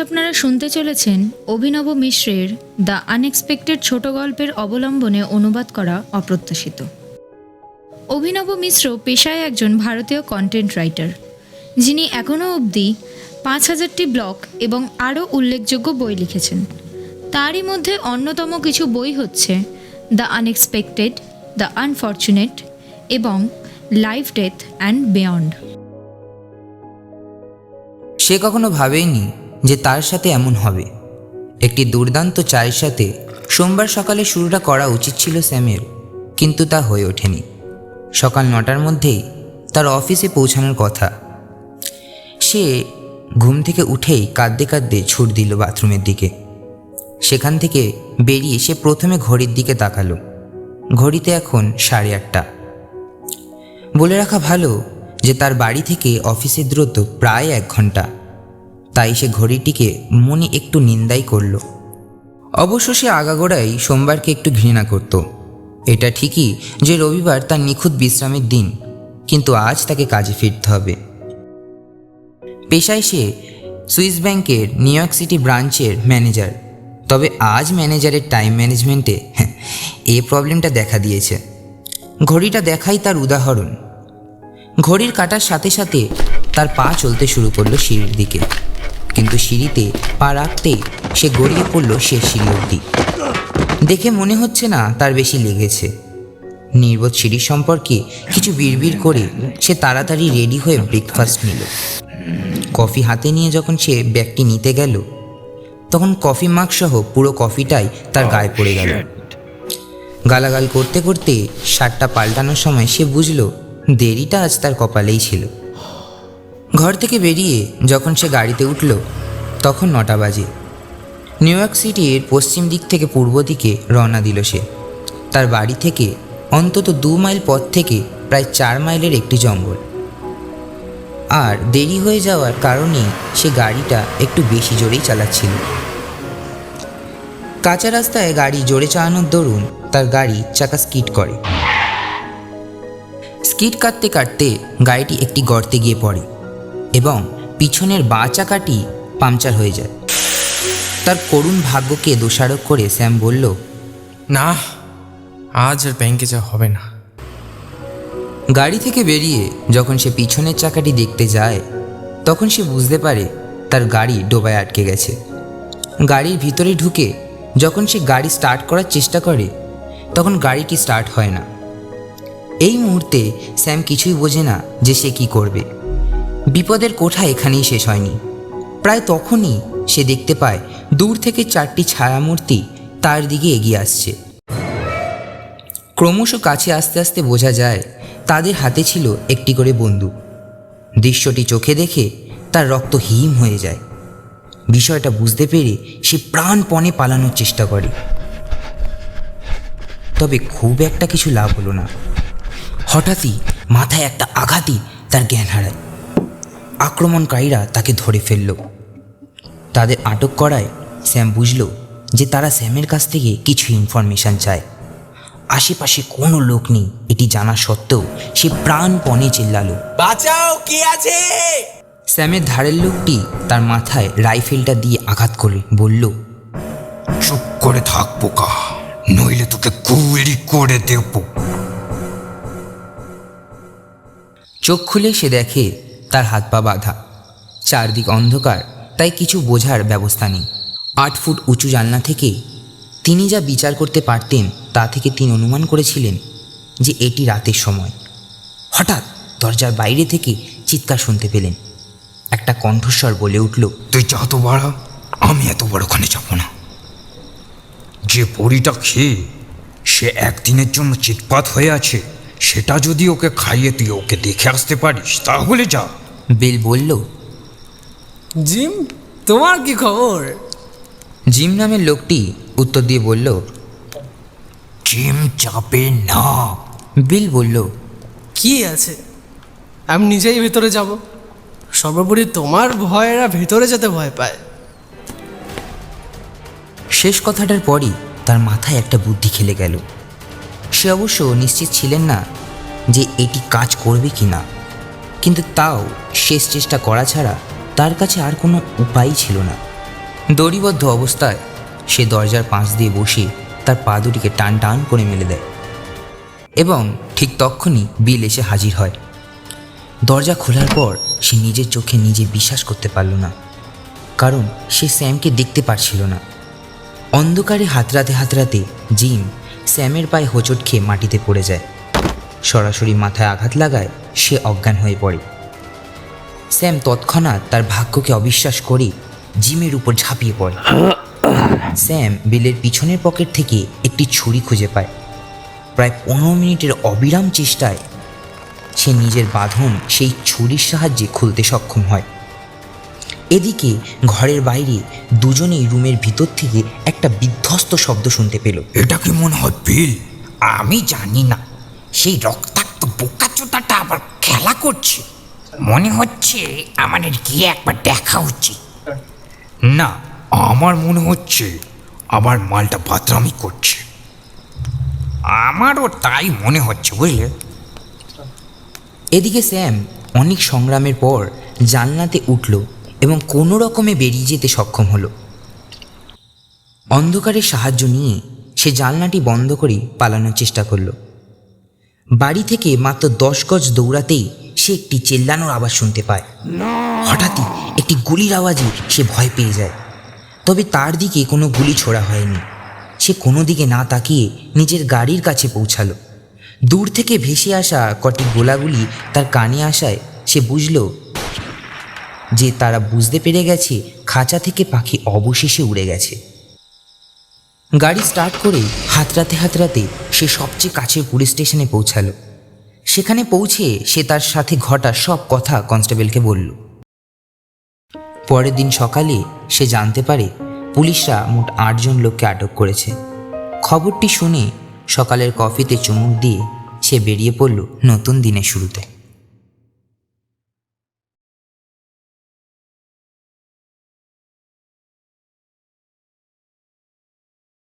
আপনারা শুনতে চলেছেন অভিনব মিশ্রের দ্য আনএক্সপেক্টেড ছোট গল্পের অবলম্বনে অনুবাদ করা অপ্রত্যাশিত। অভিনব মিশ্র পেশায় একজন ভারতীয় কন্টেন্ট রাইটার, যিনি এখনও অবধি ৫,০০০টি ব্লগ এবং আরও উল্লেখযোগ্য বই লিখেছেন। তারই মধ্যে অন্যতম কিছু বই হচ্ছে দ্য আনএক্সপেক্টেড, দ্য আনফর্চুনেট এবং লাইফ, ডেথ অ্যান্ড বিয়ন্ড। সে কখনো ভাবেইনি যে তার সাথে এমন হবে। একটি দুর্দান্ত চায়ের সাথে সোমবার সকালে শুরুটা করা উচিত ছিল স্যামের, কিন্তু তা হয়ে ওঠেনি। সকাল ৯টার মধ্যেই তার অফিসে পৌঁছানোর কথা। সে ঘুম থেকে উঠেই কাঁদতে কাঁদতে ছুট দিল বাথরুমের দিকে। সেখান থেকে বেরিয়ে সে প্রথমে ঘড়ির দিকে তাকালো। ঘড়িতে এখন ৮:৩০। বলে রাখা ভালো যে তার বাড়ি থেকে অফিসের দূরত্ব প্রায় ১ ঘন্টা। তাই সে ঘড়িটিকে মনে একটু নিন্দাই করল। অবশ্য সে আগাগোড়াই সোমবারকে একটু ঘৃণা করত। এটা ঠিকই যে রবিবার তার নিখুঁত বিশ্রামের দিন, কিন্তু আজ তাকে কাজে ফিরতে হবে। পেশায় সে সুইস ব্যাংকের নিউ ইয়র্ক সিটি ব্রাঞ্চের ম্যানেজার। তবে আজ ম্যানেজারের টাইম ম্যানেজমেন্টে এই প্রবলেমটা দেখা দিয়েছে। ঘড়িটা দেখাই তার উদাহরণ। ঘড়ির কাটার সাথে সাথে তার পা চলতে শুরু করলো সিঁড়ির দিকে, কিন্তু সিঁড়িতে পা রাখতেই সে গড়িয়ে পড়ল শেষ সিঁড়ি অবধি। দেখে মনে হচ্ছে না তার বেশি লেগেছে। নির্বোধ সিঁড়ির সম্পর্কে কিছু বিড়বিড় করে সে তাড়াতাড়ি রেডি হয়ে ব্রেকফাস্ট নিল। কফি হাতে নিয়ে যখন সে ব্যাগটি নিতে গেল, তখন কফি মাগ সহ পুরো কফিটাই তার গায়ে পড়ে গেল। গালাগাল করতে করতে শার্টটা পাল্টানোর সময় সে বুঝল দেরিটা আজ তার কপালেই ছিল। ঘর থেকে বেরিয়ে যখন সে গাড়িতে উঠল, তখন ৯টা বাজে। নিউ ইয়র্ক সিটির পশ্চিম দিক থেকে পূর্ব দিকে রওনা দিল সে। তার বাড়ি থেকে অন্তত ২ মাইল পথ থেকে প্রায় ৪ মাইলের একটি জঙ্গল। আর দেরি হয়ে যাওয়ার কারণে সে গাড়িটা একটু বেশি জোরেই চালাচ্ছিল। কাঁচা রাস্তায় গাড়ি জোরে চালানোর দরুন তার গাড়ি চাকা স্কিড করে। স্কিড কাটতে কাটতে গাড়িটি একটি গর্তে গিয়ে পড়ে এবং পিছনের বাঁ চাকাটি পাংচার হয়ে যায়। তার করুণ ভাগ্যকে দোষারোপ করে স্যাম বলল, না, আজ আর ব্যাংকে যাওয়া হবে না। গাড়ি থেকে বেরিয়ে যখন সে পিছনের চাকাটি দেখতে যায়, তখন সে বুঝতে পারে তার গাড়ি ডোবায় আটকে গেছে। গাড়ির ভিতরে ঢুকে যখন সে গাড়ি স্টার্ট করার চেষ্টা করে, তখন গাড়িটি স্টার্ট হয় না। এই মুহূর্তে স্যাম কিছুই বোঝে না যে সে কি করবে। বিপদের কোঠা এখানেই শেষ হয়নি। প্রায় তখনই সে দেখতে পায় দূর থেকে ৪টি ছায়ামূর্তি তার দিকে এগিয়ে আসছে। ক্রমশ কাছে আস্তে আস্তে বোঝা যায় তাদের হাতে ছিল একটি করে বন্দুক। দৃশ্যটি চোখে দেখে তার রক্ত হিম হয়ে যায়। বিষয়টা বুঝতে পেরে সে প্রাণপণে পালানোর চেষ্টা করে, তবে খুব একটা কিছু লাভ হলো না। হঠাৎই মাথায় একটা আঘাতই তার জ্ঞান হারায়। আক্রমণকারীরা তাকে ধরে ফেলল। তাদের আটক করায় স্যাম বুঝল যে তারা স্যামের কাছ থেকে কিছু ইনফরমেশন চায়। আশেপাশে কোনো লোক নেই এটি জানা সত্ত্বেও সে প্রাণপণে চিল্লালো, বাঁচাও, কি আছে? স্যামের ধারের লোকটি তার মাথায় রাইফেলটা দিয়ে আঘাত করে বলল, চুপ করে থাক বোকা, নইলে তোকে গুলি করে দেব। চোখ খুলে সে দেখে তার হাত পা বাঁধা। চারদিক অন্ধকার, তাই কিছু বোঝার ব্যবস্থা নেই। ৮ ফুট উঁচু জানলা থেকে তিনি যা বিচার করতে পারতেন তা থেকে তিনি অনুমান করেছিলেন যে এটি রাতের সময়। হঠাৎ দরজার বাইরে থেকে চিৎকার শুনতে পেলেন। একটা কণ্ঠস্বর বলে উঠল, তুই যত বাড়া, আমি এত বড় ওখানে যাব না। যে বড়িটা খেয়ে সে একদিনের জন্য চিৎপাত হয়ে আছে, সেটা যদি ওকে খাইয়ে তুই ওকে দেখে আসতে পারিস তাহলে যা। বিল বলল, জিম, তোমার কি খবর? জিম নামের লোকটি উত্তর দিয়ে বলল, জিম যাবে না। বিল বলল, কি আছে, আমি নিজেই ভেতরে যাব। সর্বোপরি তোমার ভয়েরা ভেতরে যেতে ভয় পায়। শেষ কথাটার পরই তার মাথায় একটা বুদ্ধি খেলে গেল। সে অবশ্য নিশ্চিত ছিলেন না যে এটি কাজ করবে কি না, কিন্তু তাও শেষ চেষ্টা করা ছাড়া তার কাছে আর কোনো উপায়ই ছিল না। দড়িবদ্ধ অবস্থায় সে দরজার পাশ দিয়ে বসে তার পা দুটিকে টান টান করে মেলে দেয় এবং ঠিক তক্ষুনি বিল এসে হাজির হয়। দরজা খোলার পর সে নিজের চোখে নিজে বিশ্বাস করতে পারল না, কারণ সে স্যামকে দেখতে পারছিল না। অন্ধকারে হাতড়াতে হাতড়াতে জিম স্যামের পায়ে হোঁচট খেয়ে মাটিতে পড়ে যায়। সরাসরি মাথায় আঘাত লাগায় সে অজ্ঞান হয়ে পড়ে। স্যাম তৎক্ষণাৎ তার ভাগ্যকে অবিশ্বাস করে জিমের উপর ঝাঁপিয়ে পড়ে। স্যাম বিলের পিছনের পকেট থেকে একটি ছুরি খুঁজে পায়। প্রায় 15 মিনিটের অবিরাম চেষ্টায় সে নিজের বাঁধন সেই ছুরির সাহায্যে খুলতে সক্ষম হয়। এদিকে ঘরের বাইরে দুজনেই রুমের ভিতর থেকে একটা বিধ্বস্ত শব্দ শুনতে পেল। এটা কি মনে হয় বিল? আমি জানি না, সেই রক্তাক্ত বোকাচোদাটা আবার খেলা করছে। মনে হচ্ছে আমাদের গিয়ে একবার দেখা উচিত। না, আমার মনে হচ্ছে আবার মালটা বাতরামি করছে। আমারও তাই মনে হচ্ছে, বুঝলে। এদিকে স্যাম অনেক সংগ্রামের পর জানলাতে উঠল এবং কোনো রকমে বেরিয়ে যেতে সক্ষম হলো। অন্ধকারের সাহায্য নিয়ে সে জানলাটি বন্ধ করে পালানোর চেষ্টা করল। বাড়ি থেকে মাত্র 10 গজ দৌড়াতেই সে একটি চেল্লানোর আওয়াজ শুনতে পায়। হঠাৎই একটি গুলির আওয়াজে সে ভয় পেয়ে যায়, তবে তার দিকে কোনো গুলি ছোড়া হয়নি। সে কোনো দিকে না তাকিয়ে নিজের গাড়ির কাছে পৌঁছালো। দূর থেকে ভেসে আসা কটি গোলাগুলি তার কানে আসায় সে বুঝল যে তারা বুঝতে পেরে গেছে খাঁচা থেকে পাখি অবশেষে উড়ে গেছে। গাড়ি স্টার্ট করে হাতড়াতে হাতড়াতে সে সবচেয়ে কাছের পুলিশ স্টেশনে পৌঁছালো। সেখানে পৌঁছে সে তার সাথে ঘটা সব কথা কনস্টেবলকে বলল। পরের দিন সকালে সে জানতে পারে পুলিশরা মোট 8 জন লোককে আটক করেছে। খবরটি শুনে সকালের কফিতে চুমুক দিয়ে সে বেরিয়ে পড়ল নতুন দিনের শুরুতে।